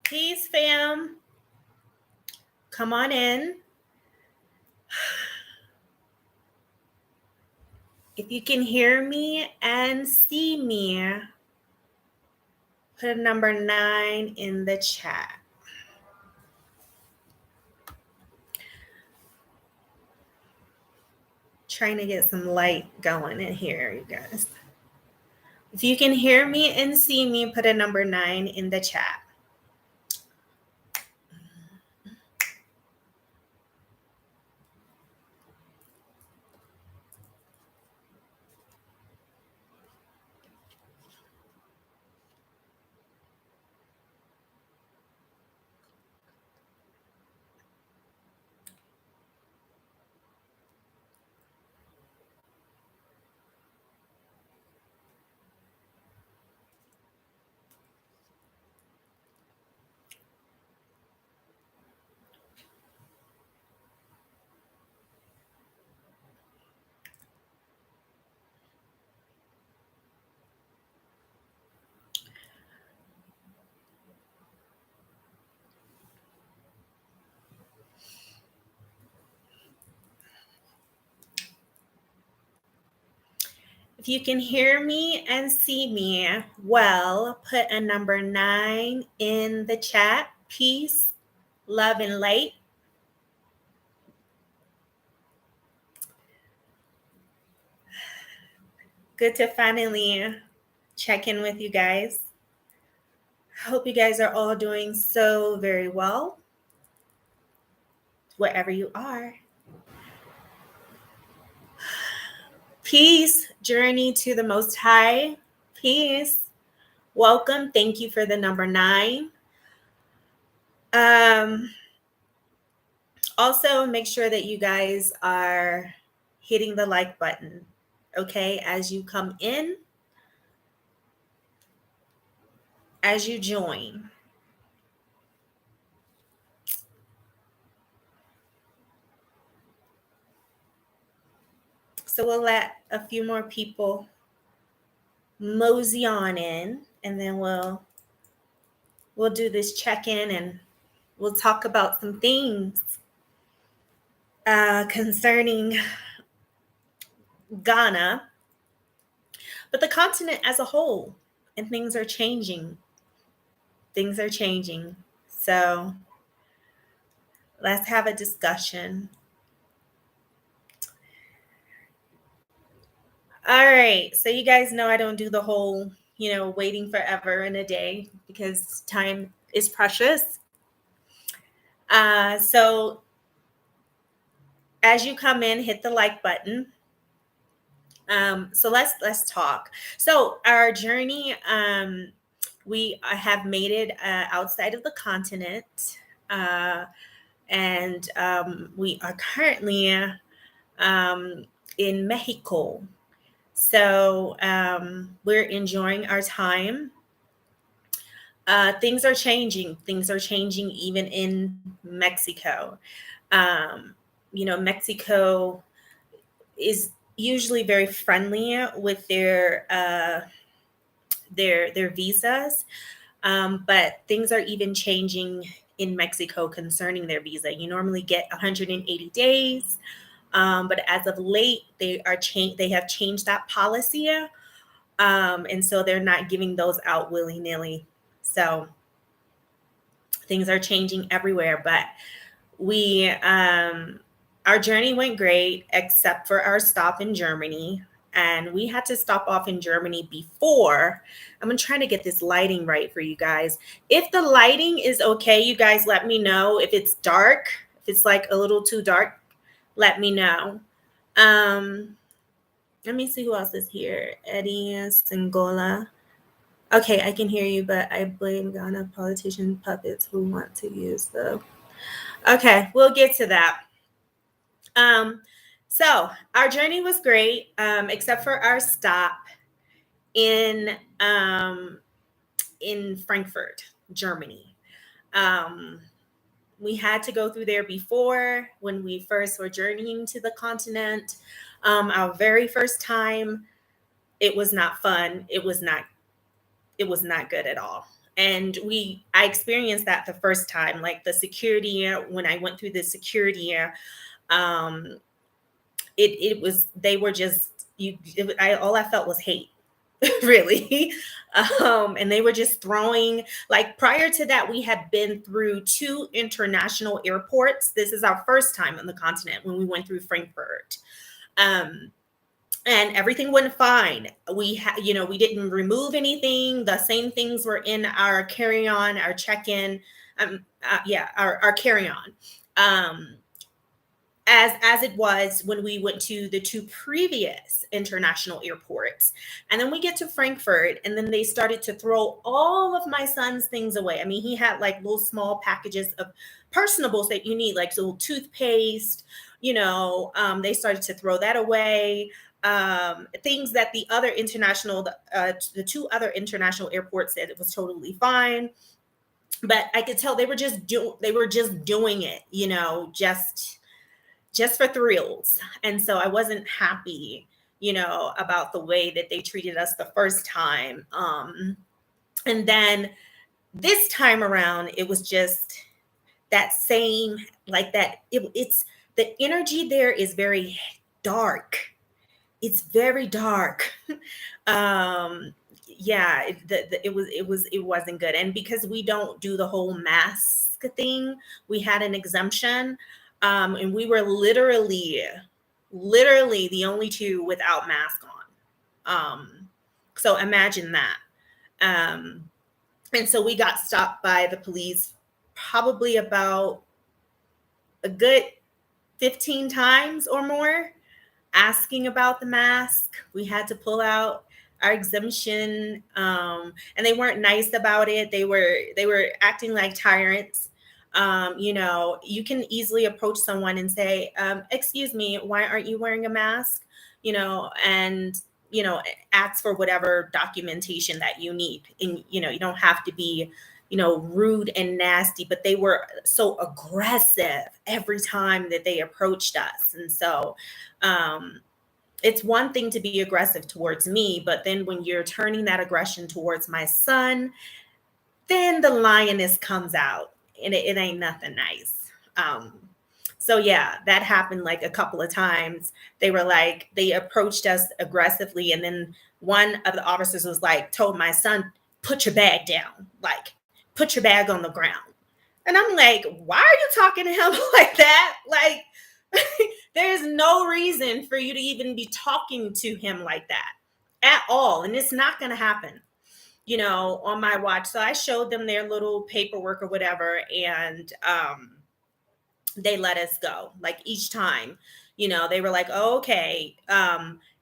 Peace, fam. Come on in. If you can hear me and see me, put a number 9 in the chat. Trying to get some light going in here, you guys. If you can hear me and see me, put a number 9 in the chat. If you can hear me and see me well, put a number 9 in the chat. Peace, love, and light. Good to finally check in with you guys. Hope you guys are all doing so very well, wherever you are. Peace, journey to the Most High. Peace. Welcome. Thank you for the number 9. Also, make sure that you guys are hitting the like button, okay, as you come in, as you join. So we'll let a few more people mosey on in, and then we'll do this check-in and we'll talk about some things concerning Ghana, but the continent as a whole. And things are changing. So let's have a discussion. All right. So you guys know I don't do the whole, waiting forever in a day because time is precious. So as you come in, hit the like button. So let's talk. So our journey, we have made it outside of the continent, and we are currently in Mexico. So we're enjoying our time. Things are changing. Things are changing even in Mexico. Mexico is usually very friendly with their visas, but things are even changing in Mexico concerning their visa. You normally get 180 days, but as of late, they have changed that policy, and so they're not giving those out willy-nilly. So things are changing everywhere, but we our journey went great except for our stop in Germany. And we had to stop off in Germany before. I'm going to try to get this lighting right for you guys. If the lighting is okay, you guys let me know. If it's dark, if it's like a little too dark, let me know. Let me see who else is here. Eddie Singola. Okay, I can hear you, but I blame Ghana politician puppets who want to use the... Okay, we'll get to that. So our journey was great, except for our stop in Frankfurt, Germany. We had to go through there before when we first were journeying to the continent. Our very first time, it was not fun. It was not good at all. And I experienced that the first time, like the security, when I went through the security, um, it was, they were just, all I felt was hate. Really. And they were just throwing, like, prior to that, we had been through two international airports. This is our first time on the continent when we went through Frankfurt. Um, and everything went fine. We didn't remove anything. The same things were in our carry-on, our check-in, our carry-on. Um, as it was when we went to the two previous international airports. And then we get to Frankfurt, and then they started to throw all of my son's things away. I mean, he had like little small packages of personables that you need, like little toothpaste, they started to throw that away. Things that the two other international airports said it was totally fine. But I could tell they were just doing it, just for thrills. And so I wasn't happy, about the way that they treated us the first time. And then this time around, it was just that same, like that. It's the energy there is very dark. It's very dark. um, yeah, it wasn't good. And because we don't do the whole mask thing, we had an exemption. And we were literally the only two without mask on. So imagine that. Um, and so we got stopped by the police probably about a good 15 times or more, asking about the mask. We had to pull out our exemption, and they weren't nice about it. They were acting like tyrants. You can easily approach someone and say, "Excuse me, why aren't you wearing a mask?" And ask for whatever documentation that you need. And you don't have to be rude and nasty, but they were so aggressive every time that they approached us. And so it's one thing to be aggressive towards me, but then when you're turning that aggression towards my son, then the lioness comes out, and it ain't nothing nice. So yeah, that happened like a couple of times. They approached us aggressively, and then one of the officers was like, told my son, "Put your bag down, like put your bag on the ground." And I'm like, "Why are you talking to him like that? Like, there's no reason for you to even be talking to him like that at all. And it's not going to happen, on my watch." So I showed them their little paperwork or whatever, and they let us go. Like each time, they were like, "Oh, okay."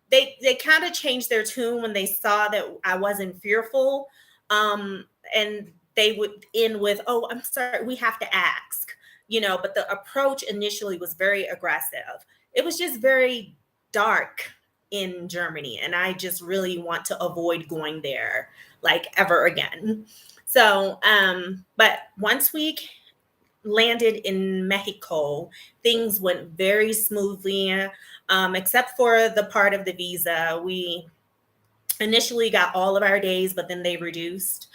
They kind of changed their tune when they saw that I wasn't fearful. And they would end with, "Oh, I'm sorry, we have to ask." But the approach initially was very aggressive. It was just very dark in Germany, and I just really want to avoid going there like ever again. So, but once we landed in Mexico, things went very smoothly, except for the part of the visa. We initially got all of our days, but then they reduced.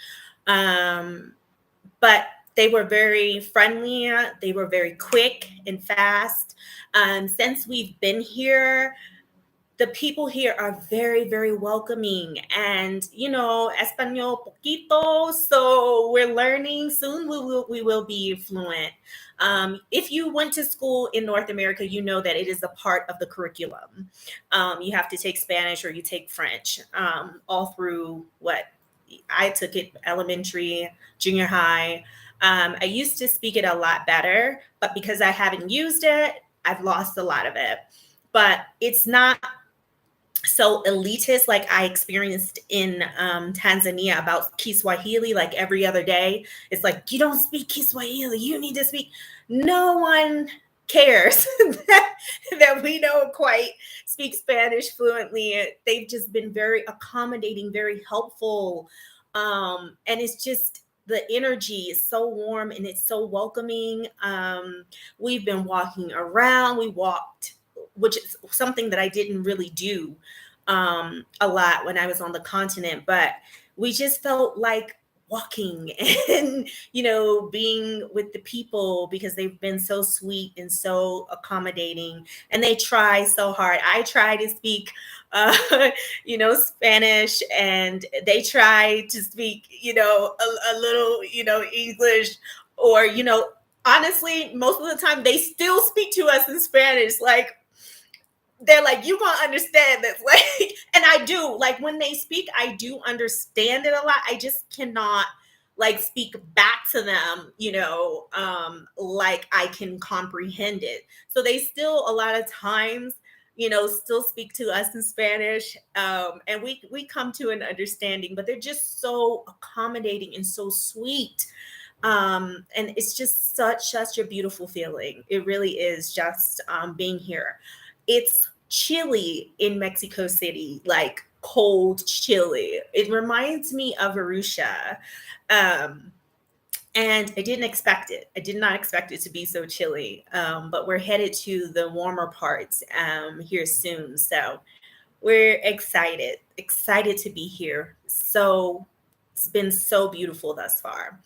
But they were very friendly. They were very quick and fast. Since we've been here, the people here are very, very welcoming, and Espanol poquito. So we're learning. Soon we will be fluent. If you went to school in North America, you know that it is a part of the curriculum. You have to take Spanish or you take French, all through what I took it, elementary, junior high. I used to speak it a lot better, but because I haven't used it, I've lost a lot of it. But it's not so elitist like I experienced in Tanzania about Kiswahili. Like every other day, it's like, "You don't speak Kiswahili, you need to speak." No one cares that we don't quite speak Spanish fluently. They've just been very accommodating, very helpful. And it's just, the energy is so warm and it's so welcoming. We've been walking around. We walked, which is something that I didn't really do a lot when I was on the continent, but we just felt like walking and, being with the people because they've been so sweet and so accommodating. And they try so hard. I try to speak, uh, Spanish, and they try to speak, a little, English, or, honestly, most of the time they still speak to us in Spanish. Like, they're like, you gonna understand this. Like, and I do, like, when they speak, I do understand it a lot. I just cannot like speak back to them, like I can comprehend it. So they still a lot of times, still speak to us in Spanish. And we come to an understanding, but they're just so accommodating and so sweet. And it's just such a beautiful feeling. It really is, just being here. It's chilly in Mexico City, like cold chilly. It reminds me of Arusha. Um, and I didn't expect it. I did not expect it to be so chilly. But we're headed to the warmer parts here soon. So we're excited to be here. So it's been so beautiful thus far.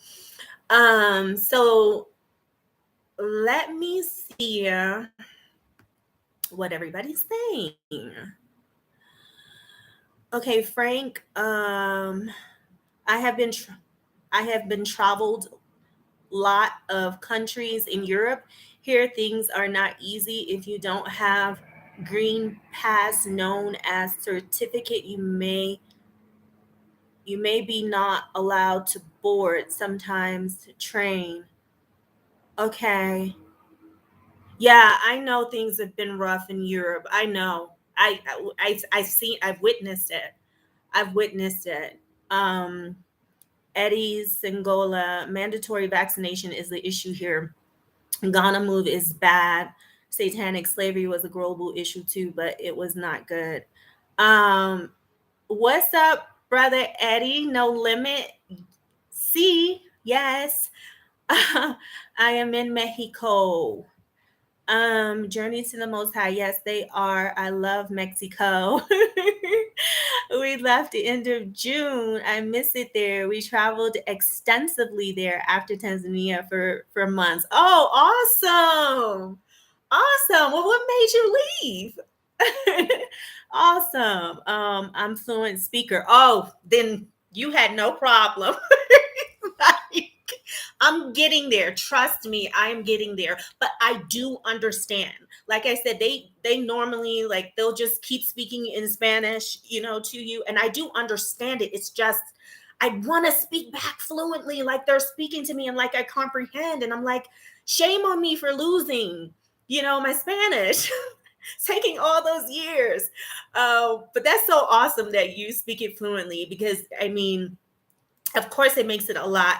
So let me see what everybody's saying. Okay, Frank. I have been I have been traveled lot of countries in Europe. Here, things are not easy. If you don't have green pass known as certificate, you may be not allowed to board. Sometimes train. Okay. Yeah, I know things have been rough in Europe. I know. I've seen. I've witnessed it. I've witnessed it. Um, Eddie's Singola, mandatory vaccination is the issue here. Ghana move is bad. Satanic slavery was a global issue too, but it was not good. Um, what's up, brother Eddie? No limit. See, yes. I am in Mexico. Journey to the Most High. Yes, they are. I love Mexico. We left the end of June. I miss it there. We traveled extensively there after Tanzania for months. Oh, awesome. Awesome. Well, what made you leave? Awesome. I'm fluent speaker. Oh, then you had no problem. Like, I'm getting there. Trust me, I am getting there. But I do understand. Like I said, they normally, like, they'll just keep speaking in Spanish, to you, and I do understand it. It's just I want to speak back fluently, like they're speaking to me and like I comprehend. And I'm like, shame on me for losing, my Spanish. Taking all those years. But that's so awesome that you speak it fluently, because I mean, of course it makes it a lot,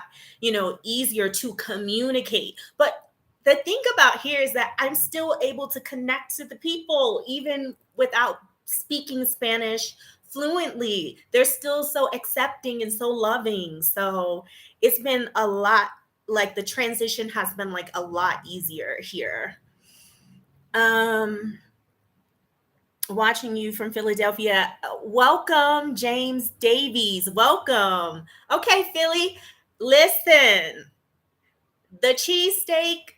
easier to communicate. But the thing about here is that I'm still able to connect to the people even without speaking Spanish fluently. They're still so accepting and so loving. So it's been a lot, like the transition has been like a lot easier here. Watching you from Philadelphia. Welcome, James Davies. Welcome. Okay, Philly, listen. The cheesesteak,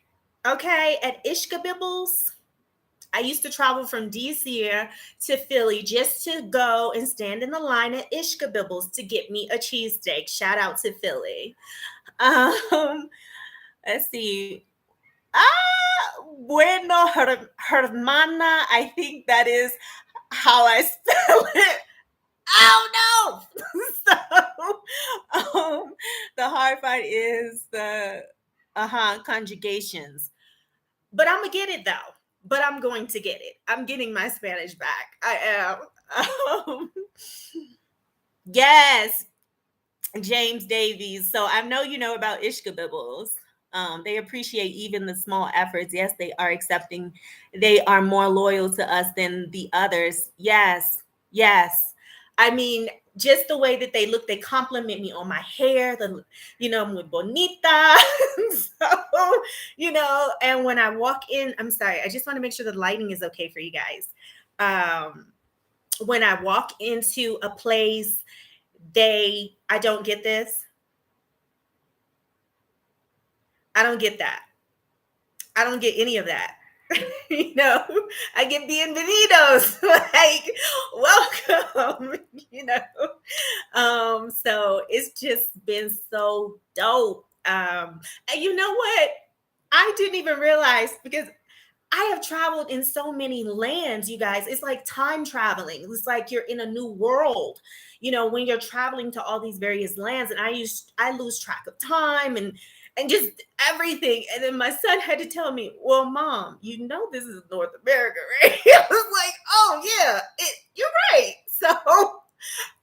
okay, at Ishkabibbles. I used to travel from DC to Philly just to go and stand in the line at Ishkabibbles to get me a cheesesteak. Shout out to Philly. Let's see. Bueno hermana. I think that is how I spell it. Oh no! The hard part is the conjugations. But I'm gonna get it though. But I'm going to get it. I'm getting my Spanish back. I am. Yes, James Davies. So I know you know about Ishkabibbles. They appreciate even the small efforts. Yes, they are accepting. They are more loyal to us than the others. Yes, yes. I mean, just the way that they look, they compliment me on my hair. Muy bonita. So, and when I walk in, I'm sorry, I just want to make sure the lighting is okay for you guys. When I walk into a place, I don't get this. I don't get that. I don't get any of that. You know, I get bienvenidos, like welcome, you know. So it's just been so dope. And you know what? I didn't even realize because I have traveled in so many lands, you guys. It's like time traveling. It's like you're in a new world. You know, when you're traveling to all these various lands, and I lose track of time and just everything. And then my son had to tell me, "Well, Mom, you know this is North America, right?" I was like, "Oh yeah, you're right." So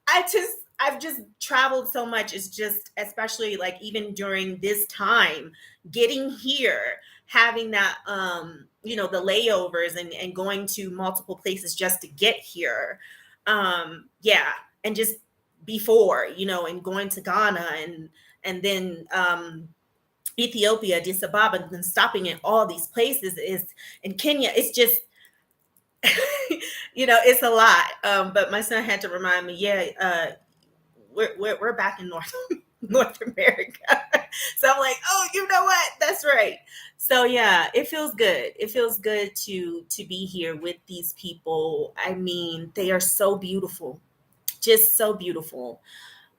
I've just traveled so much. It's just, especially like even during this time, getting here, having that the layovers and going to multiple places just to get here. Yeah. And just before, and going to Ghana and then Ethiopia, Addis Ababa, and stopping in all these places is in Kenya. It's just it's a lot. But my son had to remind me, yeah, we're back in North America. So I'm like, oh, you know what? That's right. So yeah, it feels good. It feels good to be here with these people. I mean, they are so beautiful, just so beautiful.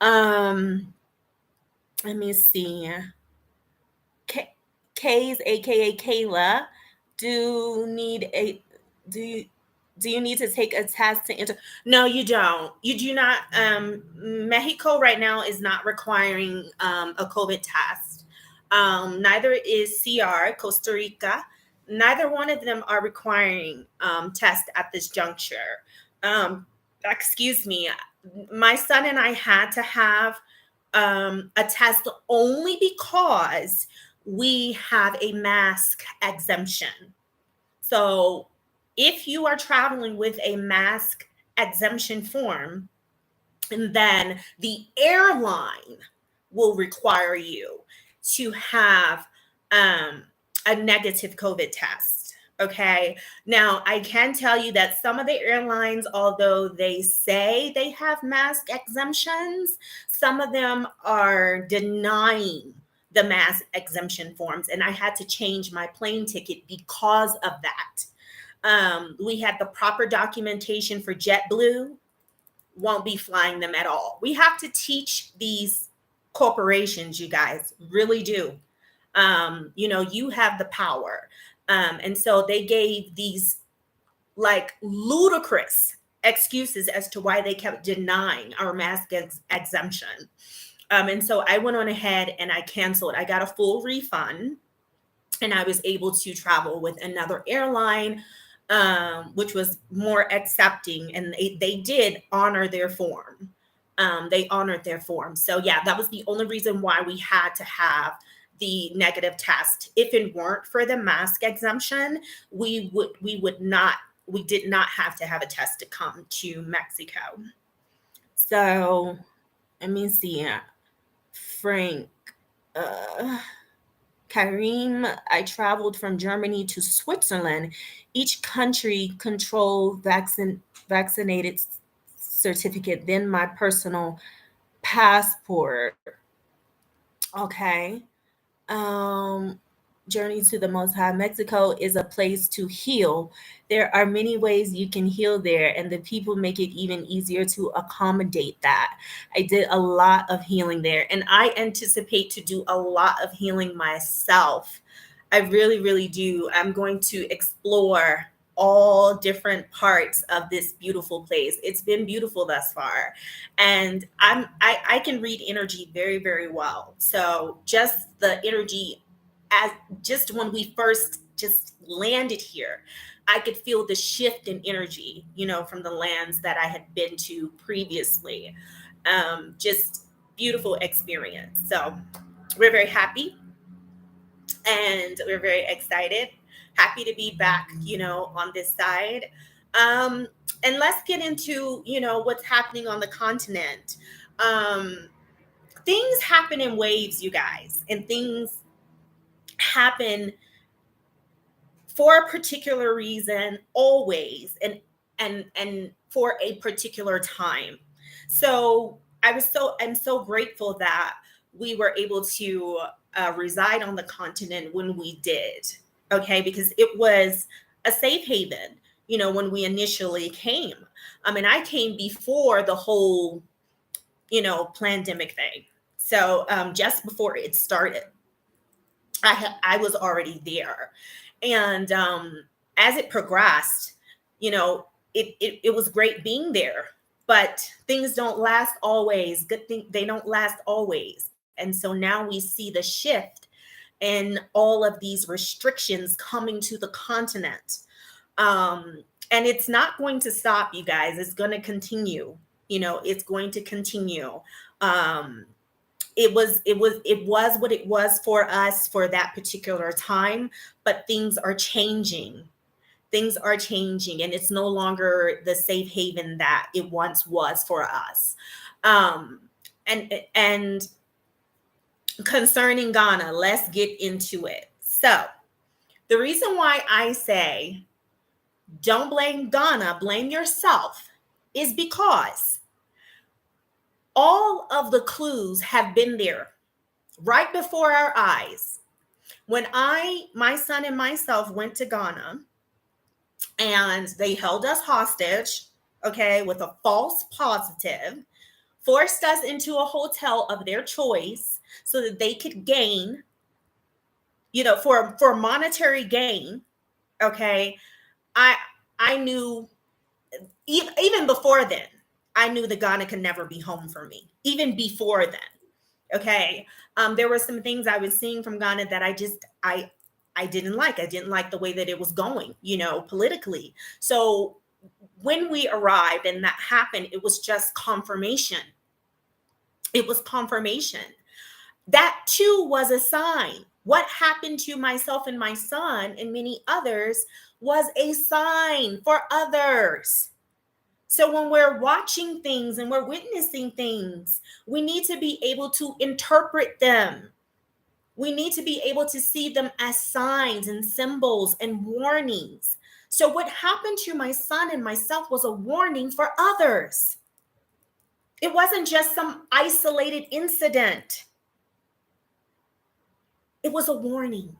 Um, Let me see. K- K's, aka Kayla, do need a do you do you need to take a test to enter? No, you don't. You do not. Mexico right now is not requiring a COVID test. Neither is Costa Rica. Neither one of them are requiring tests at this juncture. Um, Excuse me. My son and I had to have a test only because we have a mask exemption. So if you are traveling with a mask exemption form, and then the airline will require you to have um, a negative COVID test. Okay. Now, I can tell you that some of the airlines, although they say they have mask exemptions, some of them are denying the mask exemption forms. And I had to change my plane ticket because of that. We had the proper documentation for JetBlue, won't be flying them at all. We have to teach these corporations, you guys really do. You have the power. And so they gave these like ludicrous excuses as to why they kept denying our mask exemption. And so I went on ahead and I canceled. I got a full refund and I was able to travel with another airline, which was more accepting, and they did honor their form. They honored their form. So yeah, that was the only reason why we had to have the negative test. If it weren't for the mask exemption, we did not have to have a test to come to Mexico. So let me see. Frank. Uh, Karim, I traveled from Germany to Switzerland. Each country control vaccinated certificate, then my personal passport. Okay. Um, Journey to the Most High. Mexico is a place to heal. There are many ways you can heal there, and the people make it even easier to accommodate that. I did a lot of healing there, and I anticipate to do a lot of healing myself. I really, really do. I'm going to explore all different parts of this beautiful place. It's been beautiful thus far. And I can read energy very, very well. So just the energy, as just when we first just landed here, I could feel the shift in energy, from the lands that I had been to previously. Just beautiful experience. So we're very happy and we're very excited, happy to be back, on this side. Um, and let's get into, what's happening on the continent. Um, Things happen in waves, you guys, and things happen for a particular reason, always, and for a particular time. So I'm so grateful that we were able to reside on the continent when we did, okay, because it was a safe haven, when we initially came. I mean, I came before the whole, pandemic thing. So just before it started, I was already there. And as it progressed, it was great being there. But things don't last always. Good thing they don't last always. And so now we see the shift in all of these restrictions coming to the continent. And it's not going to stop, you guys. It's going to continue. It's going to continue. It was what it was for us for that particular time, but things are changing. Things are changing, and it's no longer the safe haven that it once was for us. And concerning Ghana, let's get into it. So the reason why I say don't blame Ghana, blame yourself, is because all of the clues have been there right before our eyes. When my son and myself went to Ghana and they held us hostage, okay, with a false positive, forced us into a hotel of their choice so that they could gain, for monetary gain, okay, I knew, even before then, I knew that Ghana could never be home for me, even before then. Okay. There were some things I was seeing from Ghana that I didn't like. I didn't like the way that it was going, politically. So when we arrived and that happened, it was just confirmation. It was confirmation. That too was a sign. What happened to myself and my son and many others was a sign for others. So when we're watching things and we're witnessing things, we need to be able to interpret them. We need to be able to see them as signs and symbols and warnings. So what happened to my son and myself was a warning for others. It wasn't just some isolated incident. It was a warning.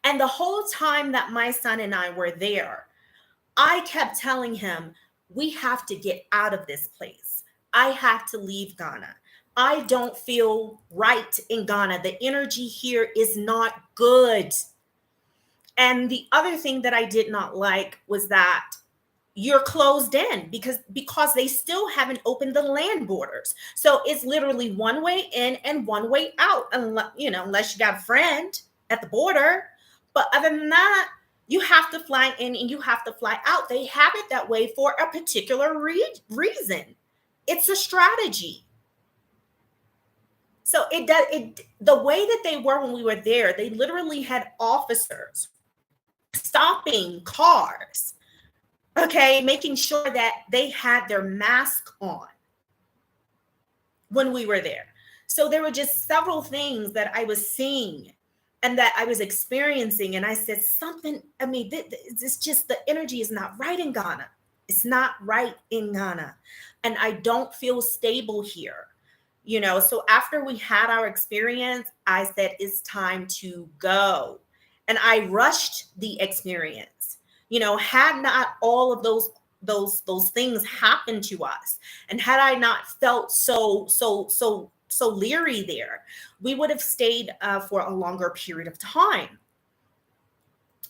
And the whole time that my son and I were there, I kept telling him, we have to get out of this place. I have to leave Ghana. I don't feel right in Ghana. The energy here is not good. And the other thing that I did not like was that you're closed in because they still haven't opened the land borders. So it's literally one way in and one way out, unless you got a friend at the border. But other than that, you have to fly in and you have to fly out. They have it that way for a particular reason. It's a strategy. So the way that they were when we were there, they literally had officers stopping cars, okay, making sure that they had their mask on when we were there. So there were just several things that I was seeing and that I was experiencing. And I said, it's just the energy is not right in Ghana. It's not right in Ghana. And I don't feel stable here. So after we had our experience, I said, it's time to go. And I rushed the experience. Had not all of those things happened to us, and had I not felt so leery there, we would have stayed for a longer period of time.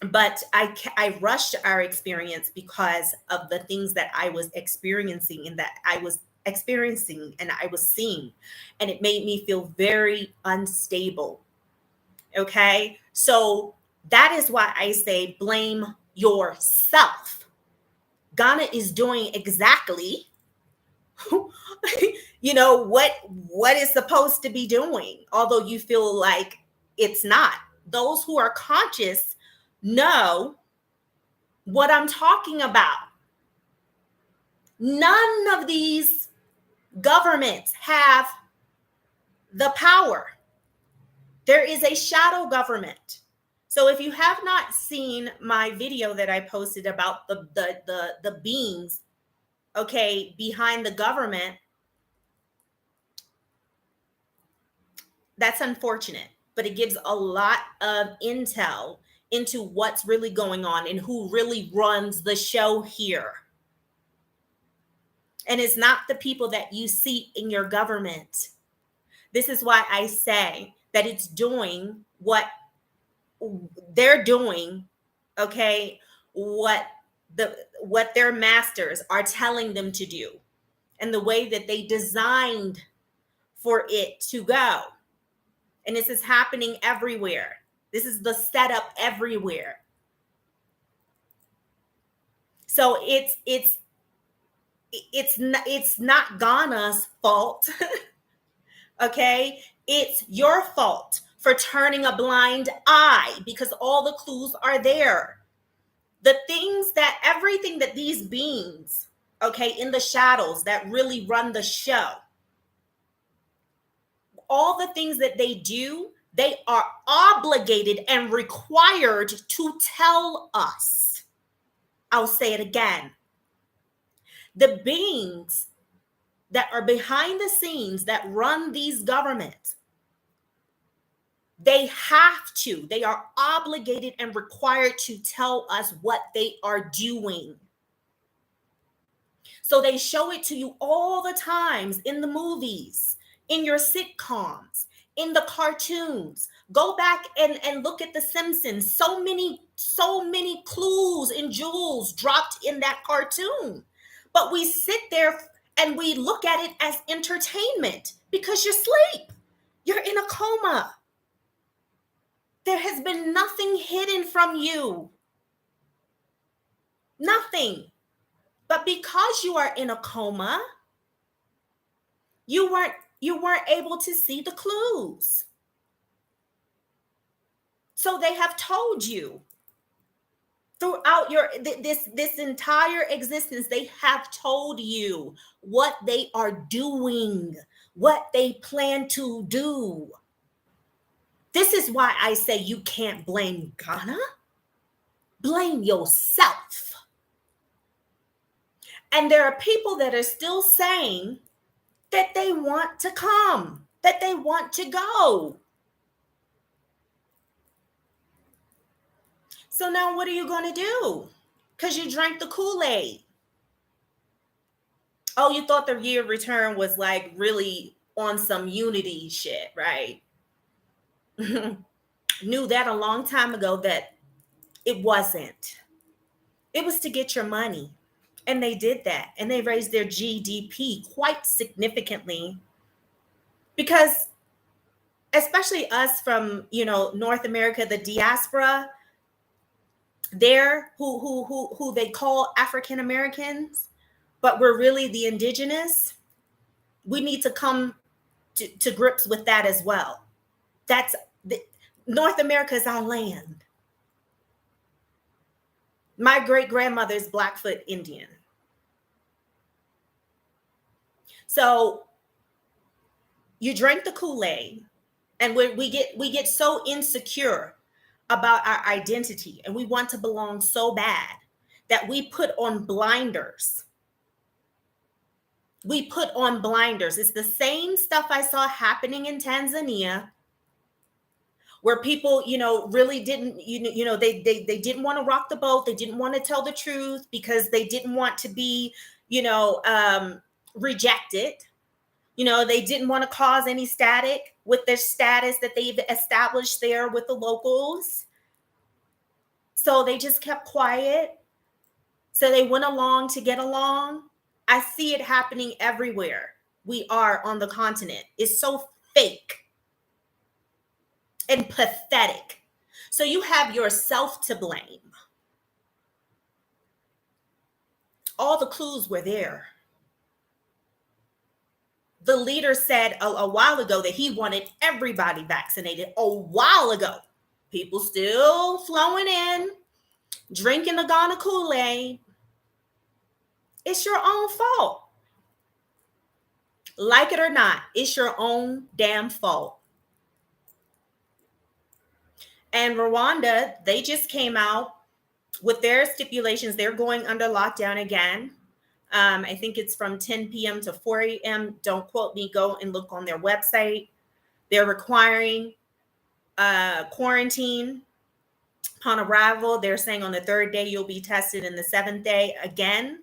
But I rushed our experience because of the things that I was experiencing and I was seeing, and it made me feel very unstable. Okay, so that is why I say blame yourself. Ghana is doing exactly what is supposed to be doing, although you feel like it's not. Those who are conscious know what I'm talking about. None of these governments have the power. There is a shadow government. So if you have not seen my video that I posted about the beings, okay, behind the government, That's unfortunate, but it gives a lot of intel into what's really going on and who really runs the show here. And it's not the people that you see in your government. This is why I say that it's doing what they're doing, okay, what their masters are telling them to do, and the way that they designed for it to go. And this is happening everywhere. This is the setup everywhere. So it's not Ghana's fault. Okay, it's your fault for turning a blind eye, because all the clues are there. Everything that these beings, okay, in the shadows that really run the show, all the things that they do, they are obligated and required to tell us. I'll say it again. The beings that are behind the scenes that run these governments, they are obligated and required to tell us what they are doing. So they show it to you all the times in the movies, in your sitcoms, in the cartoons. Go back and look at The Simpsons. So many clues and jewels dropped in that cartoon. But we sit there and we look at it as entertainment because you're asleep. You're in a coma. There has been nothing hidden from you. Nothing. But because you are in a coma, you weren't able to see the clues. So they have told you throughout this entire existence, they have told you what they are doing, what they plan to do. This is why I say you can't blame Ghana. Blame yourself. And there are people that are still saying that they want to come, that they want to go. So now what are you going to do? Because you drank the Kool-Aid. Oh, you thought the year return was like really on some unity shit, right? Knew that a long time ago that it wasn't. It was to get your money. And they did that. And they raised their GDP quite significantly. Because especially us from, North America, the diaspora, there who they call African Americans, but we're really the indigenous. We need to come to grips with that as well. North America is our land. My great grandmother is Blackfoot Indian. So you drink the Kool-Aid, and we get so insecure about our identity, and we want to belong so bad that we put on blinders. We put on blinders. It's the same stuff I saw happening in Tanzania, where people, really didn't, they didn't want to rock the boat. They didn't want to tell the truth because they didn't want to be, rejected. They didn't want to cause any static with their status that they've established there with the locals. So they just kept quiet. So they went along to get along. I see it happening everywhere we are on the continent. It's so fake and pathetic. So you have yourself to blame. All the clues were there. The leader said a while ago that he wanted everybody vaccinated. A while ago. People still flowing in, drinking the Ghana Kool-Aid. It's your own fault. Like it or not, it's your own damn fault. And Rwanda, they just came out with their stipulations. They're going under lockdown again. I think it's from 10 p.m. to 4 a.m. Don't quote me. Go and look on their website. They're requiring quarantine upon arrival. They're saying on the third day you'll be tested, and the seventh day again.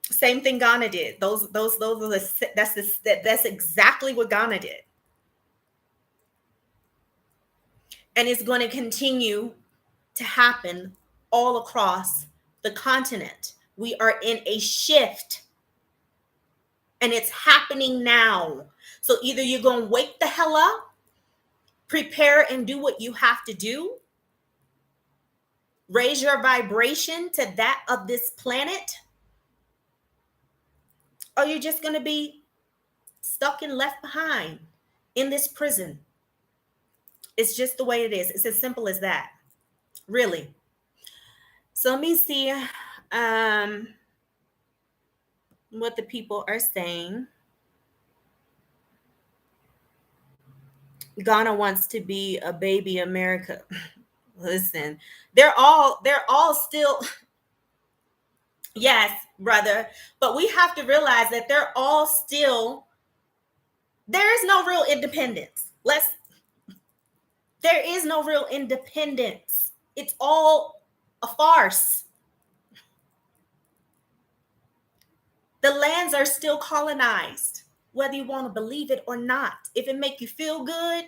Same thing Ghana did. Those are that's exactly what Ghana did, and it's going to continue to happen all across the continent. We are in a shift, and it's happening now. So either you're going to wake the hell up, prepare and do what you have to do, raise your vibration to that of this planet, or you're just going to be stuck and left behind in this prison. It's just the way it is. It's as simple as that, really. So let me see what the people are saying. Ghana wants to be a baby America. Listen, they're all still yes, brother, but we have to realize that they're all still, there is no real independence. There is no real independence. It's all a farce. The lands are still colonized, whether you want to believe it or not. If it make you feel good,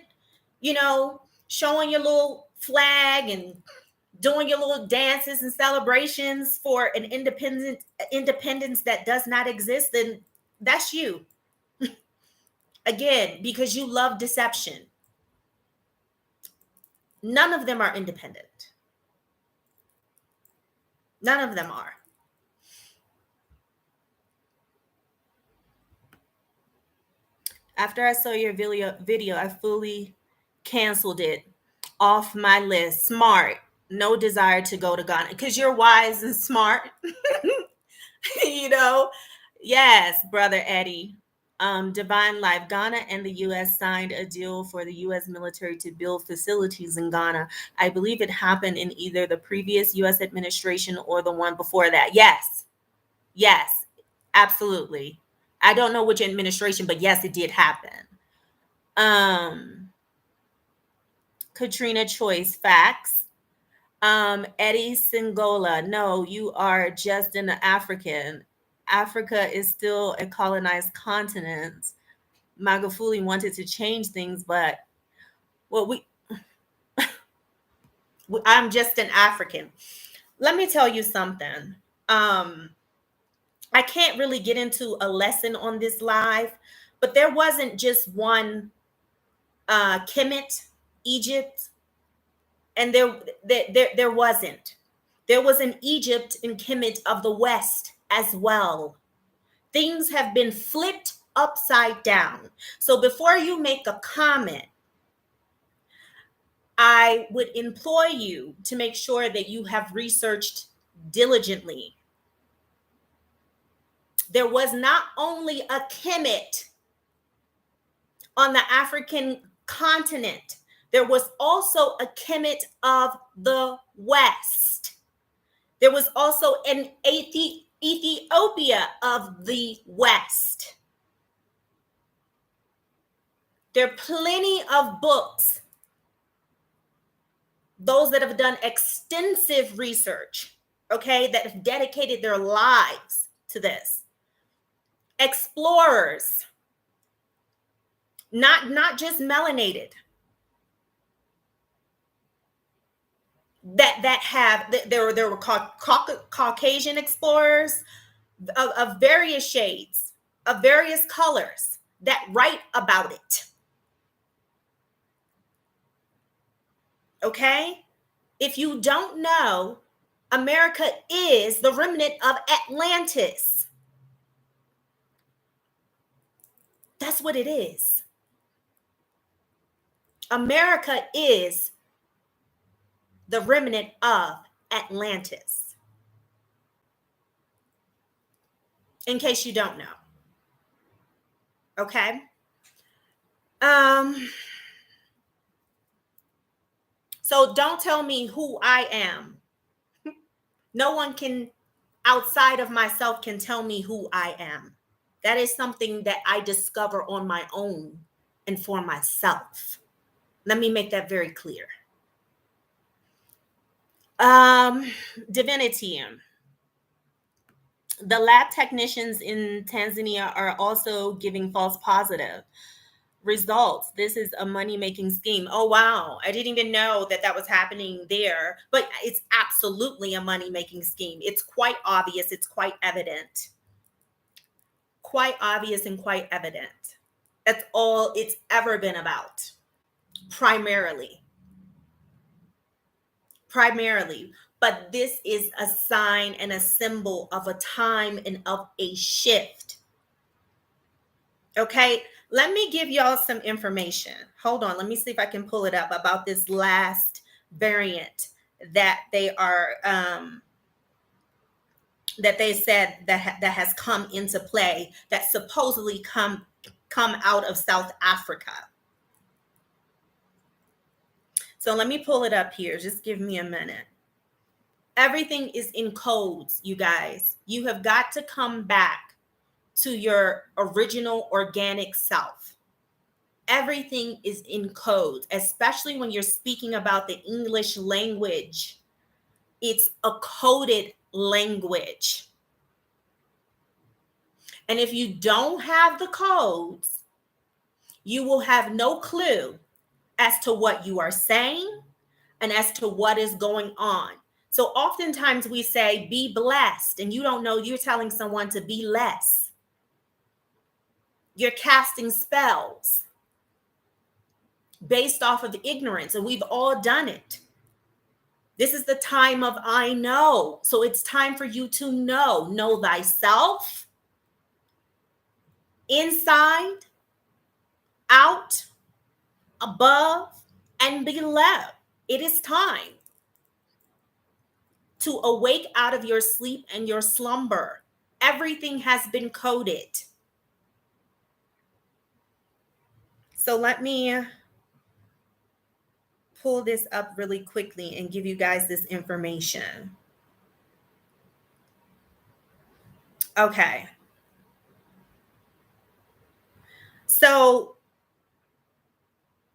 showing your little flag and doing your little dances and celebrations for an independence that does not exist, then that's you. Again, because you love deception. None of them are independent. None of them are. After I saw your video, I fully canceled it off my list. Smart. No desire to go to Ghana because you're wise and smart. Yes, brother Eddie. Divine Life. Ghana and the U.S. signed a deal for the U.S. military to build facilities in Ghana. I believe it happened in either the previous U.S. administration or the one before that. Yes, absolutely. I don't know which administration, but yes, it did happen. Katrina Choice, facts. Eddie Singola, no, you are just an African. Africa is still a colonized continent. Magufuli wanted to change things, but I'm just an African. Let me tell you something. I can't really get into a lesson on this live, but there wasn't just one Kemet, Egypt, and there wasn't. There was an Egypt and Kemet of the West as well. Things have been flipped upside down. So before you make a comment, I would implore you to make sure that you have researched diligently. There was not only a Kemet on the African continent, there was also a Kemet of the West. There was also an Ethiopia of the West. There are plenty of books, those that have done extensive research, okay, that have dedicated their lives to this. Explorers, not just melanated, there were Caucasian explorers of various shades, of various colors that write about it. Okay? If you don't know, America is the remnant of Atlantis. That's what it is. America is the remnant of Atlantis. In case you don't know. Okay? So don't tell me who I am. No one can, outside of myself, can tell me who I am. That is something that I discover on my own and for myself. Let me make that very clear. Divinity. The lab technicians in Tanzania are also giving false positive results. This is a money-making scheme. Oh, wow. I didn't even know that that was happening there, but it's absolutely a money-making scheme. It's quite obvious. It's quite evident. Quite obvious and quite evident. That's all it's ever been about, primarily. But this is a sign and a symbol of a time and of a shift. Okay, let me give y'all some information. Hold on, let me see if I can pull it up about this last variant that they are that they said that has come into play, that supposedly come out of South Africa. So let me pull it up here. Just give me a minute. Everything is in codes, you guys. You have got to come back to your original organic self. Everything is in codes, especially when you're speaking about the English language. It's a coded language. And if you don't have the codes, you will have no clue as to what you are saying and as to what is going on. So oftentimes we say, be blessed, and you don't know you're telling someone to be less. You're casting spells based off of ignorance, and we've all done it. This is the time of I know. So it's time for you to know thyself, inside, out, above, and below. It is time to awake out of your sleep and your slumber. Everything has been coded. So let me pull this up really quickly and give you guys this information. Okay. So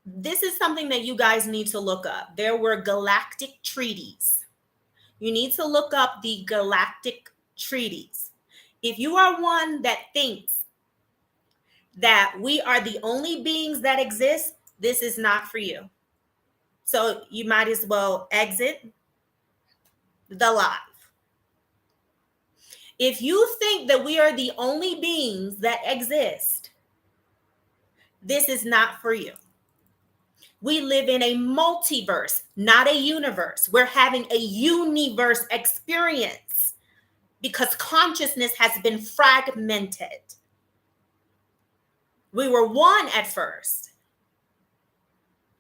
this is something that you guys need to look up. There were galactic treaties. You need to look up the galactic treaties. If you are one that thinks that we are the only beings that exist, this is not for you. So you might as well exit the live. If you think that we are the only beings that exist, this is not for you. We live in a multiverse, not a universe. We're having a universe experience because consciousness has been fragmented. We were one at first.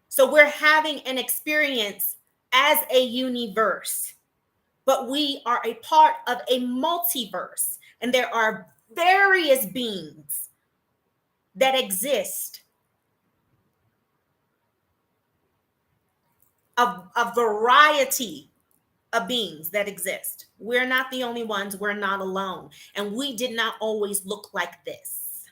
So we're having an experience as a universe, but we are a part of a multiverse, and there are various beings that exist. A variety of beings that exist. We're not the only ones. We're not alone. And we did not always look like this.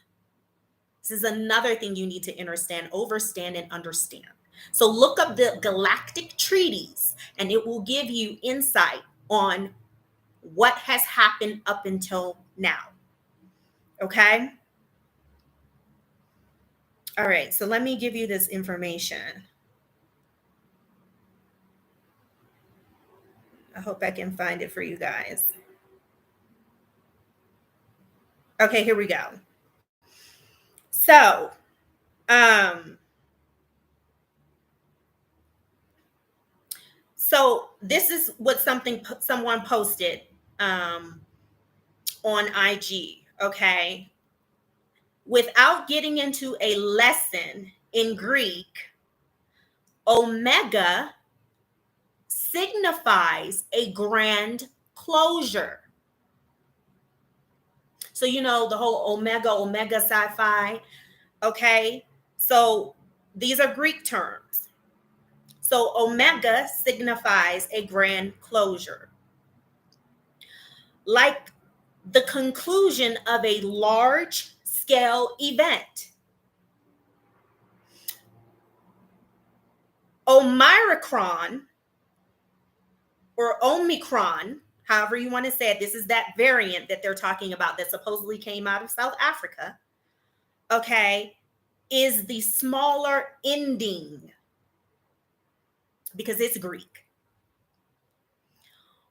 This is another thing you need to understand, overstand, and understand. So look up the galactic treaties, and it will give you insight on what has happened up until now. Okay? All right, so let me give you this information. I hope I can find it for you guys. Okay, here we go. So, this is what someone posted on IG, okay? Without getting into a lesson in Greek, omega signifies a grand closure. So, you know, the whole omega sci-fi, okay? So these are Greek terms. So omega signifies a grand closure, like the conclusion of a large scale event. Omicron or Omicron, however you want to say it, this is that variant that they're talking about that supposedly came out of South Africa, okay, is the smaller ending because it's Greek,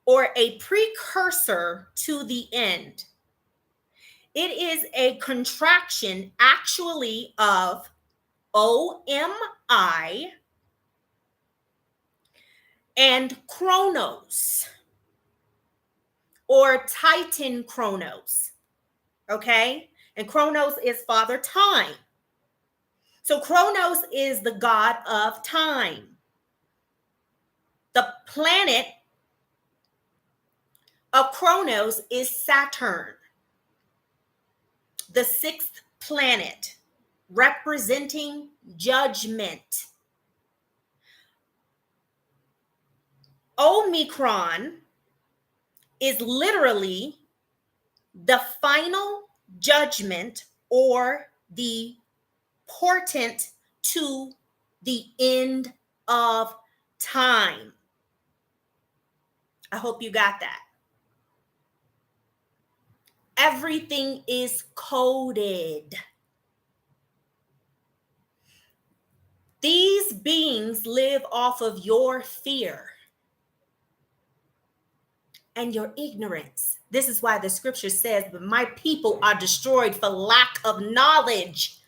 or a precursor to the end. It is a contraction actually of OMI and Chronos, or Titan Chronos, okay? And Chronos is Father Time. So Chronos is the god of time. The planet of Chronos is Saturn, the sixth planet, representing judgment. Omicron is literally the final judgment or the portent to the end of time. I hope you got that. Everything is coded. These beings live off of your fear and your ignorance. This is why the scripture says, "But my people are destroyed for lack of knowledge."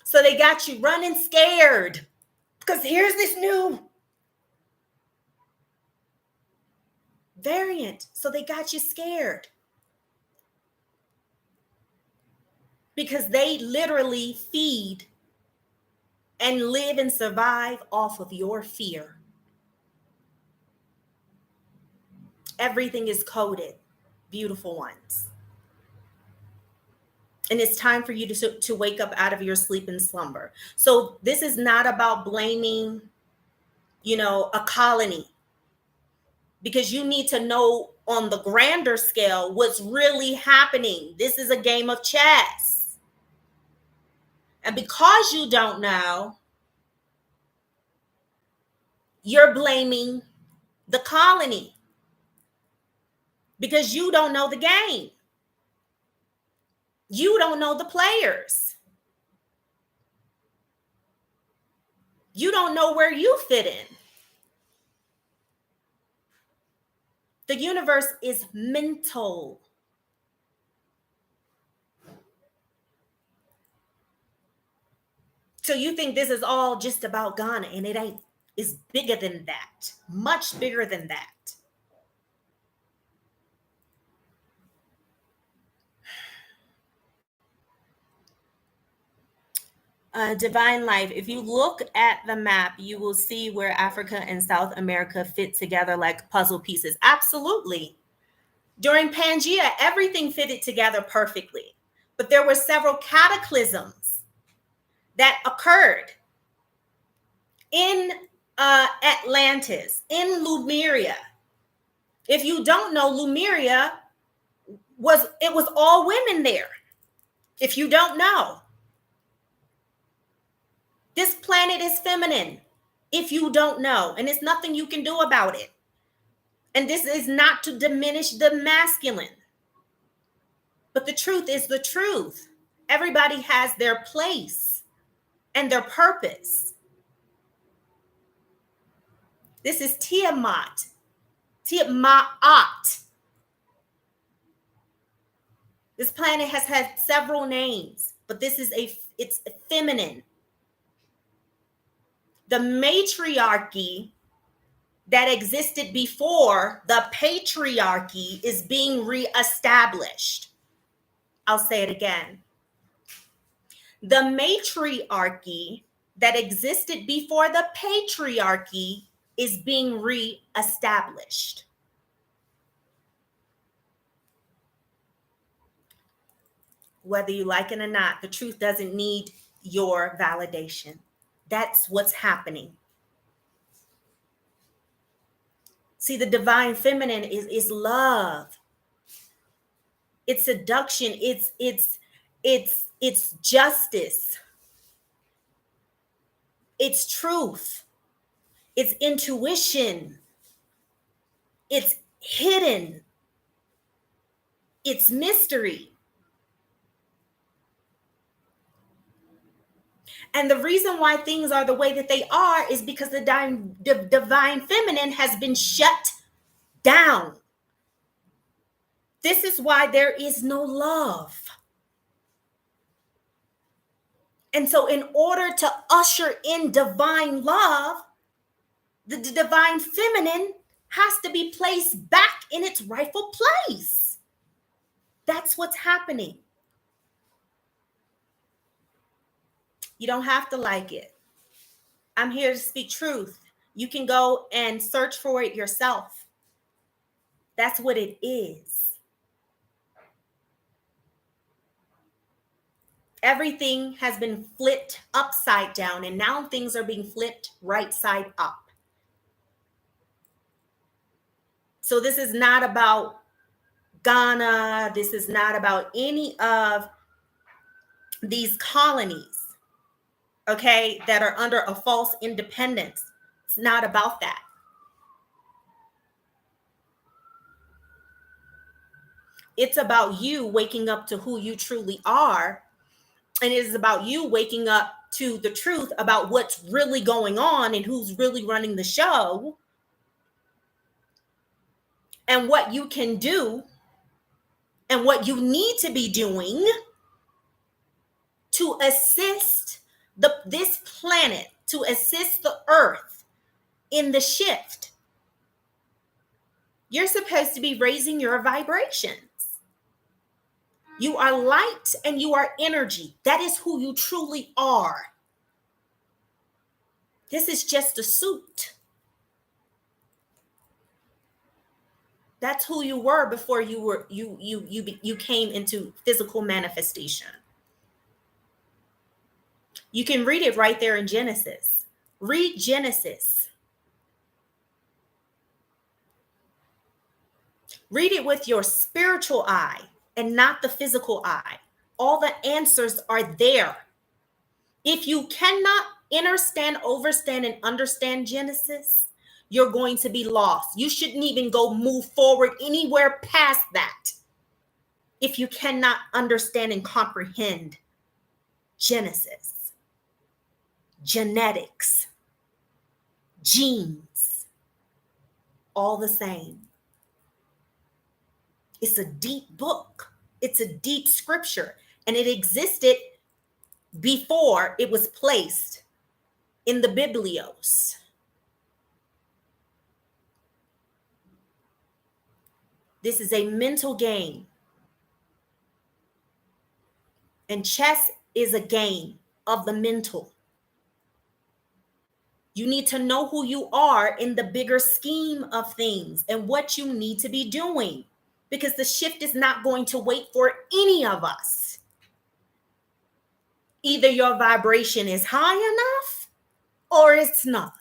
So they got you running scared because here's this new variant. So they got you scared because they literally feed and live and survive off of your fear. Everything is coded, beautiful ones. And it's time for you to wake up out of your sleep and slumber. So this is not about blaming, a colony, because you need to know on the grander scale what's really happening. This is a game of chess. And because you don't know, you're blaming the colony because you don't know the game. You don't know the players. You don't know where you fit in. The universe is mental. So you think this is all just about Ghana, and it ain't. It's bigger than that, much bigger than that. Divine life. If you look at the map, you will see where Africa and South America fit together like puzzle pieces. Absolutely. During Pangea, everything fitted together perfectly. But there were several cataclysms that occurred in Atlantis, in Lemuria. If you don't know, Lemuria was all women there. If you don't know, this planet is feminine. If you don't know, and there's nothing you can do about it. And this is not to diminish the masculine, but the truth is the truth. Everybody has their place and their purpose. This is Tiamat. Tiamat. This planet has had several names, but it's feminine. The matriarchy that existed before the patriarchy is being reestablished. I'll say it again. The matriarchy that existed before the patriarchy is being reestablished. Whether you like it or not, the truth doesn't need your validation. That's what's happening. See, the divine feminine is love. It's seduction. It's justice. It's truth. It's intuition. It's hidden. It's mystery. And the reason why things are the way that they are is because the divine feminine has been shut down. This is why there is no love. And so, in order to usher in divine love, the divine feminine has to be placed back in its rightful place. That's what's happening. You don't have to like it. I'm here to speak truth. You can go and search for it yourself. That's what it is. Everything has been flipped upside down, and now things are being flipped right side up. So this is not about Ghana. This is not about any of these colonies, okay, that are under a false independence. It's not about that. It's about you waking up to who you truly are. And it is about you waking up to the truth about what's really going on and who's really running the show and what you can do and what you need to be doing to assist this planet, to assist the earth in the shift. You're supposed to be raising your vibrations. You are light and you are energy. That is who you truly are. This is just a suit. That's who you were before you came into physical manifestation. You can read it right there in Genesis. Read Genesis. Read it with your spiritual eye and not the physical eye. All the answers are there. If you cannot understand, overstand, and understand Genesis, you're going to be lost. You shouldn't even go move forward anywhere past that if you cannot understand and comprehend Genesis, genetics, genes, all the same. It's a deep book. It's a deep scripture, and it existed before it was placed in the Biblios. This is a mental game. And chess is a game of the mental. You need to know who you are in the bigger scheme of things and what you need to be doing, because the shift is not going to wait for any of us. Either your vibration is high enough or it's not.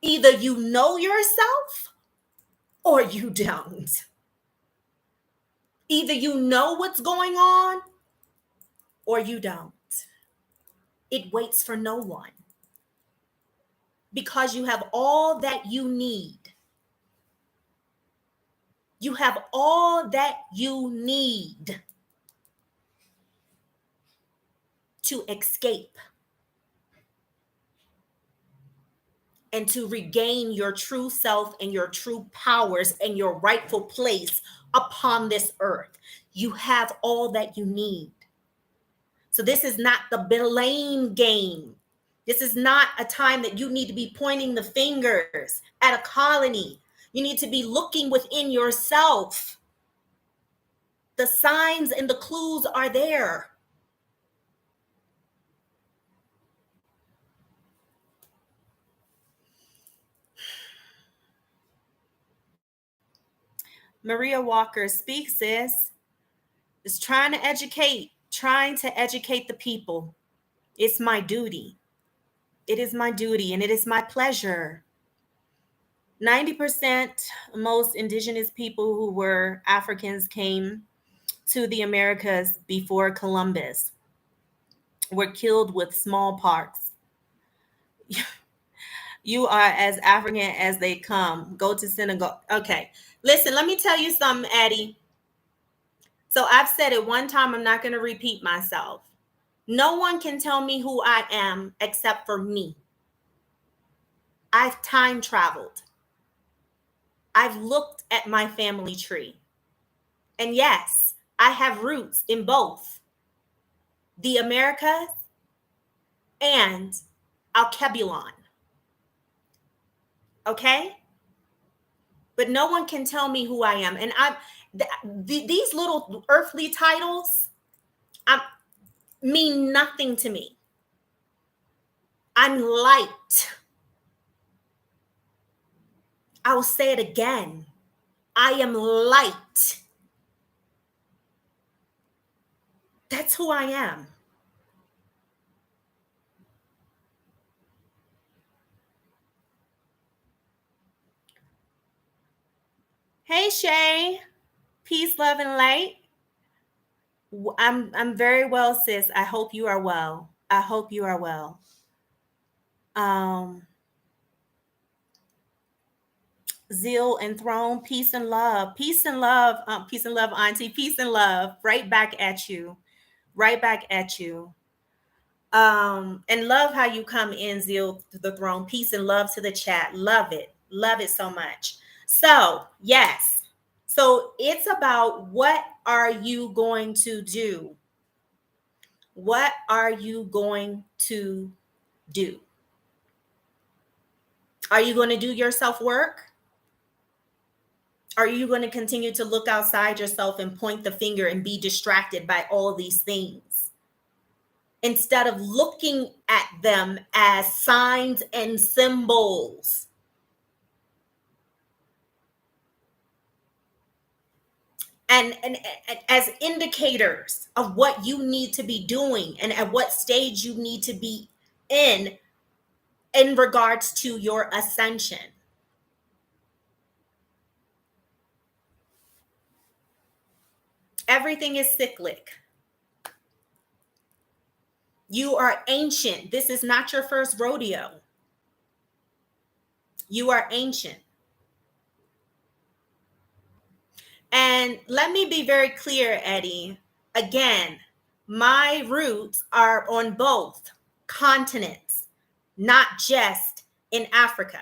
Either you know yourself or you don't. Either you know what's going on or you don't. It waits for no one, because you have all that you need. You have all that you need to escape and to regain your true self and your true powers and your rightful place upon this earth. You have all that you need. So this is not the blame game. This is not a time that you need to be pointing the fingers at a colony. You need to be looking within yourself. The signs and the clues are there. Maria Walker speaks, sis. Is trying to educate the people. It's my duty. It is my duty and it is my pleasure. 90% most indigenous people who were Africans came to the Americas before Columbus were killed with smallpox You are as African as they come. Go to Senegal. Okay. Listen, let me tell you something, Addie. So I've said it one time. I'm not going to repeat myself. No one can tell me who I am except for me. I've time traveled. I've looked at my family tree. And yes, I have roots in both the Americas and Alkebulan. Okay? But no one can tell me who I am. And these little earthly titles mean nothing to me. I'm light. I will say it again. I am light. That's who I am. Hey, Shay. Peace, love, and light. I'm very well, sis. I hope you are well. I hope you are well. Zeal and throne, peace and love. Peace and love, auntie. Peace and love. Right back at you. Right back at you. And love how you come in, Zeal to the throne. Peace and love to the chat. Love it. Love it so much. So, yes. So it's about what are you going to do? What are you going to do? Are you going to do your self-work? Are you going to continue to look outside yourself and point the finger and be distracted by all these things, instead of looking at them as signs and symbols? And as indicators of what you need to be doing and at what stage you need to be in regards to your ascension. Everything is cyclic. You are ancient. This is not your first rodeo. You are ancient. And let me be very clear, Eddie. Again, my roots are on both continents, not just in Africa.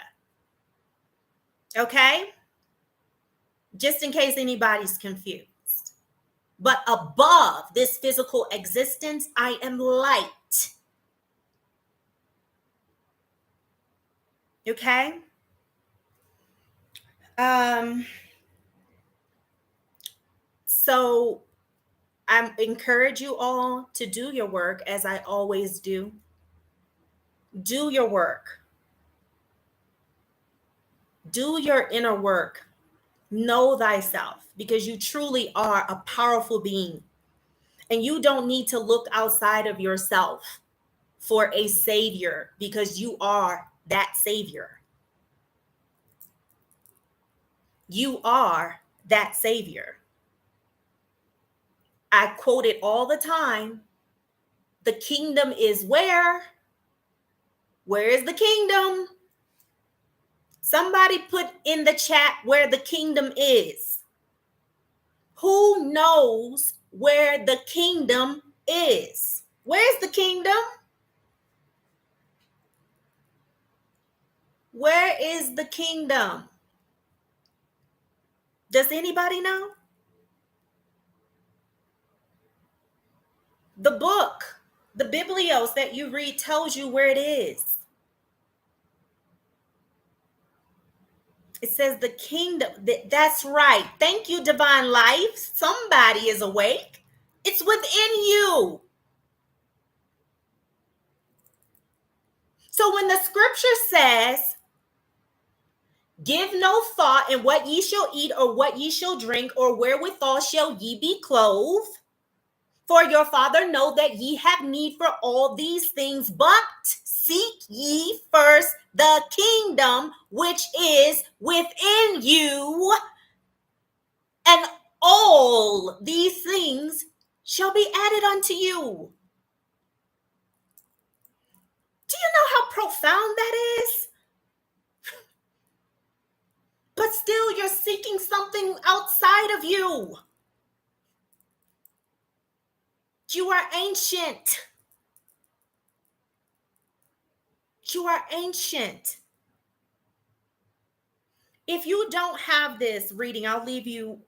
Okay? Just in case anybody's confused. But above this physical existence, I am light. Okay? So I encourage you all to do your work, as I always do. Do your work. Do your inner work. Know thyself, because you truly are a powerful being. And you don't need to look outside of yourself for a savior, because you are that savior. You are that savior. I quote it all the time. The kingdom is where? Where is the kingdom? Somebody put in the chat where the kingdom is. Who knows where the kingdom is? Where's the kingdom? Where is the kingdom? Does anybody know? The book, the Biblios that you read tells you where it is. It says the kingdom. That's right. Thank you, divine life. Somebody is awake. It's within you. So when the scripture says, give no thought in what ye shall eat or what ye shall drink, or wherewithal shall ye be clothed, for your Father know that ye have need for all these things, but seek ye first the kingdom which is within you, and all these things shall be added unto you. Do you know how profound that is? But still, you're seeking something outside of you. You are ancient. You are ancient. If you don't have this reading, I'll leave you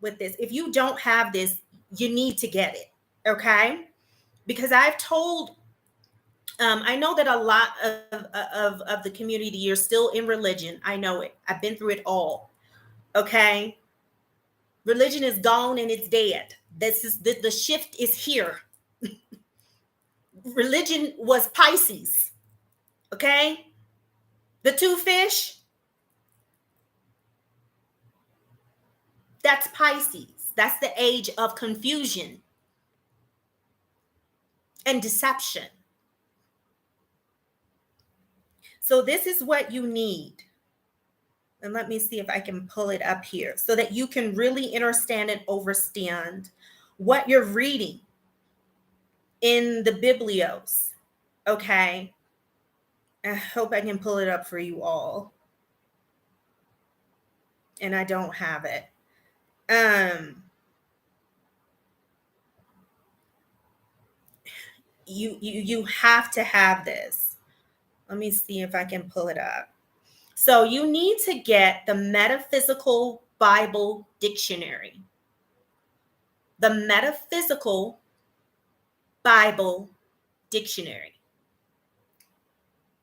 with this. If you don't have this, you need to get it, okay? Because I've told, I know that a lot of the community, you're still in religion. I know it. I've been through it all, okay? Religion is gone and it's dead. The shift is here. Religion was Pisces, okay? The two fish, that's Pisces. That's the age of confusion and deception. So this is what you need. And let me see if I can pull it up here so that you can really understand and understand what you're reading in the Biblios. Okay. I hope I can pull it up for you all. And I don't have it. You have to have this. Let me see if I can pull it up. So you need to get the Metaphysical Bible Dictionary. The Metaphysical Bible Dictionary.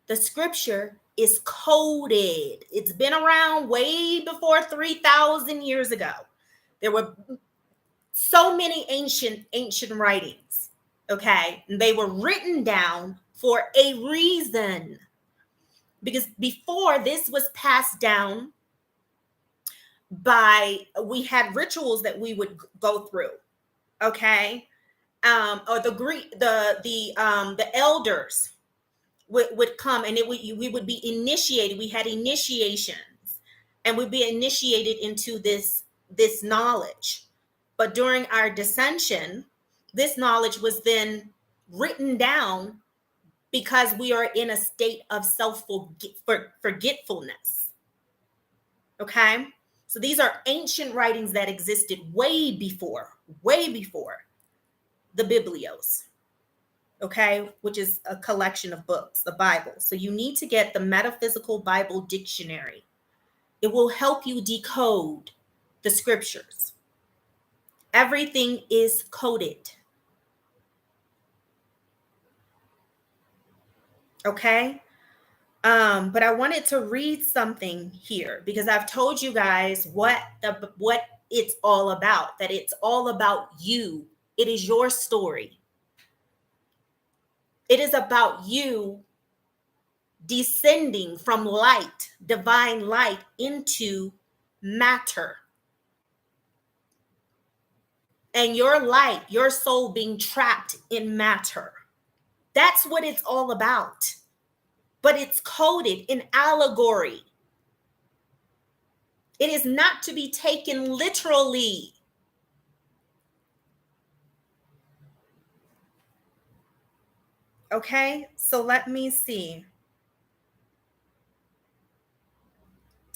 The scripture is coded. It's been around way before 3,000 years ago. There were so many ancient writings, okay? And they were written down for a reason. Because before this was passed down we had rituals that we would go through, okay? Or the elders would come, and we would be initiated. We had initiations, and we'd be initiated into this knowledge. But during our dissension, this knowledge was then written down because we are in a state of forgetfulness. Okay? So these are ancient writings that existed way before the Biblios. Okay? Which is a collection of books, the Bible. So you need to get the Metaphysical Bible Dictionary. It will help you decode the scriptures. Everything is coded. Okay? But I wanted to read something here because I've told you guys what it's all about, that it's all about you. It is your story. It is about you descending from light, divine light, into matter. And your light, your soul being trapped in matter. That's what it's all about. But it's coded in allegory. It is not to be taken literally. Okay, so let me see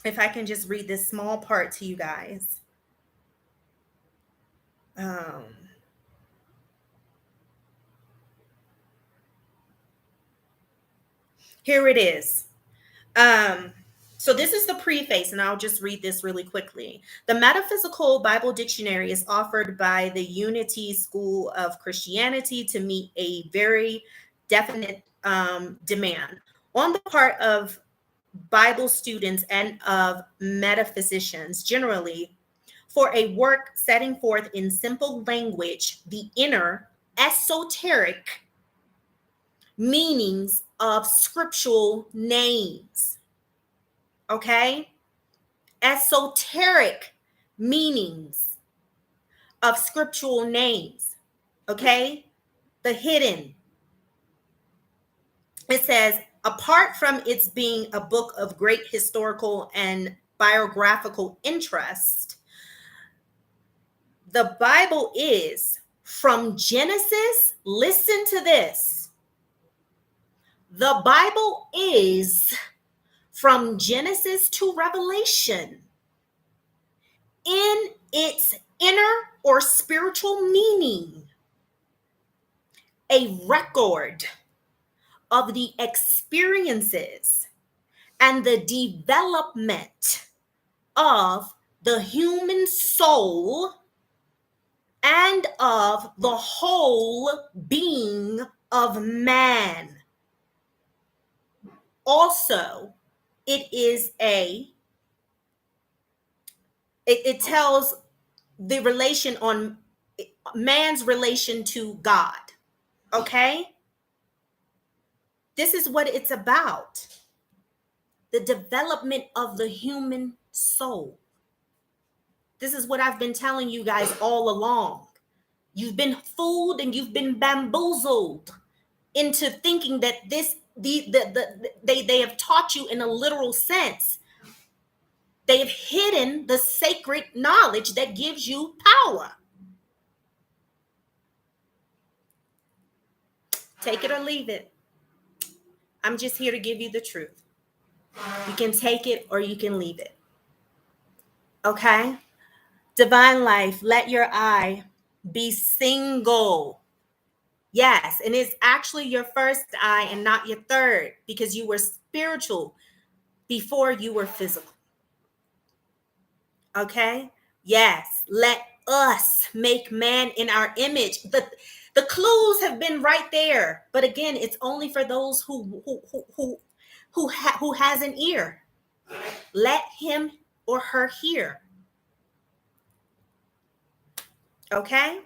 if I can just read this small part to you guys. Here it is. So this is the preface, and I'll just read this really quickly. The Metaphysical Bible Dictionary is offered by the Unity School of Christianity to meet a very definite demand on the part of Bible students and of metaphysicians generally for a work setting forth in simple language the inner esoteric meanings of scriptural names. Okay? Esoteric meanings of scriptural names. Okay? The hidden. It says, apart from its being a book of great historical and biographical interest, the Bible is from Genesis, listen to this, The Bible is from Genesis to Revelation in its inner or spiritual meaning, a record of the experiences and the development of the human soul and of the whole being of man. Also, it tells the relation on man's relation to God. Okay? This is what it's about. The development of the human soul. This is what I've been telling you guys all along. You've been fooled and you've been bamboozled into thinking that they have taught you in a literal sense. They have hidden the sacred knowledge that gives you power. Take it or leave it. I'm just here to give you the truth. You can take it or you can leave it. Okay? Divine life, let your eye be single. Yes, and it's actually your first eye and not your third, because you were spiritual before you were physical. Okay? Yes, let us make man in our image. The clues have been right there, but again, it's only for those who has an ear. Let him or her hear. Okay?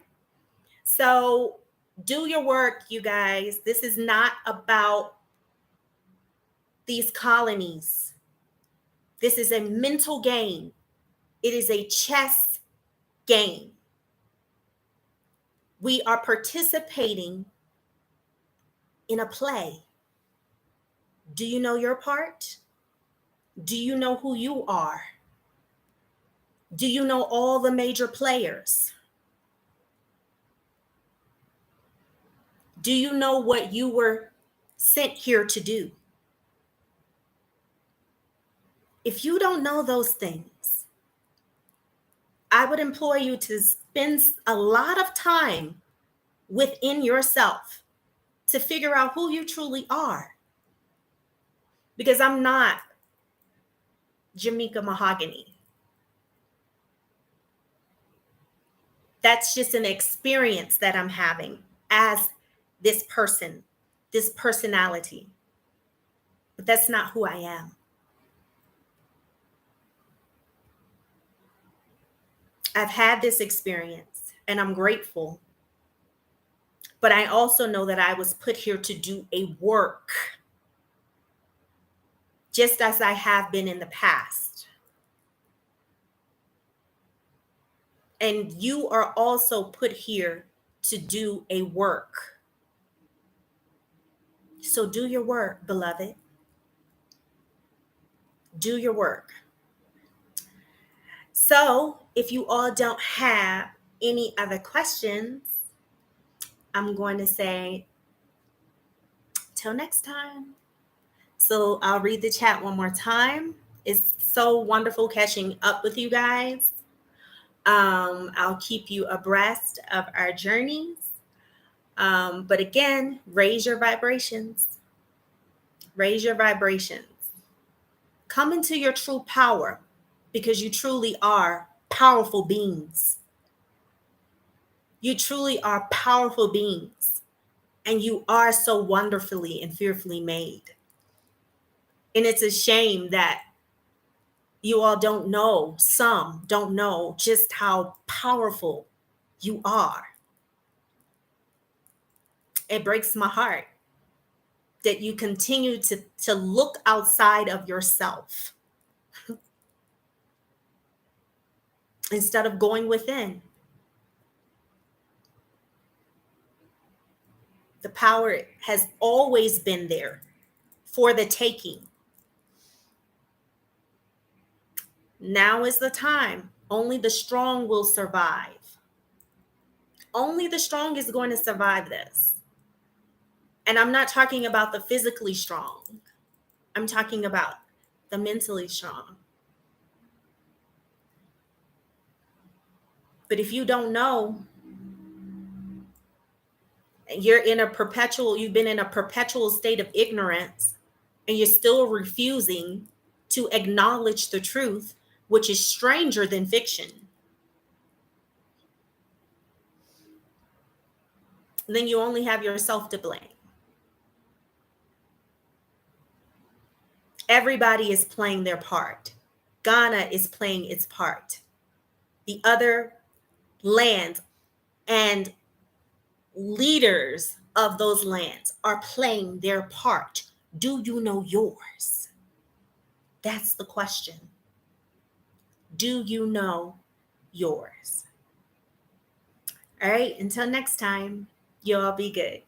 So do your work, you guys. This is not about these colonies. This is a mental game. It is a chess game. We are participating in a play. Do you know your part? Do you know who you are? Do you know all the major players? Do you know what you were sent here to do? If you don't know those things, I would implore you to spend a lot of time within yourself to figure out who you truly are. Because I'm not Jamaica Mahogany. That's just an experience that I'm having as this person, this personality. But that's not who I am. I've had this experience and I'm grateful. But I also know that I was put here to do a work, just as I have been in the past. And you are also put here to do a work. So do your work, beloved. Do your work. So if you all don't have any other questions, I'm going to say till next time. So I'll read the chat one more time. It's so wonderful catching up with you guys. I'll keep you abreast of our journeys. But again, raise your vibrations. Raise your vibrations. Come into your true power, because you truly are powerful beings. You truly are powerful beings. And you are so wonderfully and fearfully made. And it's a shame that you all don't know, some don't know just how powerful you are. It breaks my heart that you continue to look outside of yourself instead of going within. The power has always been there for the taking. Now is the time. Only the strong will survive. Only the strong is going to survive this. And I'm not talking about the physically strong. I'm talking about the mentally strong. But if you don't know, you've been in a perpetual state of ignorance, and you're still refusing to acknowledge the truth, which is stranger than fiction, then you only have yourself to blame. Everybody is playing their part. Ghana is playing its part. The other lands and leaders of those lands are playing their part. Do you know yours? That's the question. Do you know yours? All right, until next time, you all be good.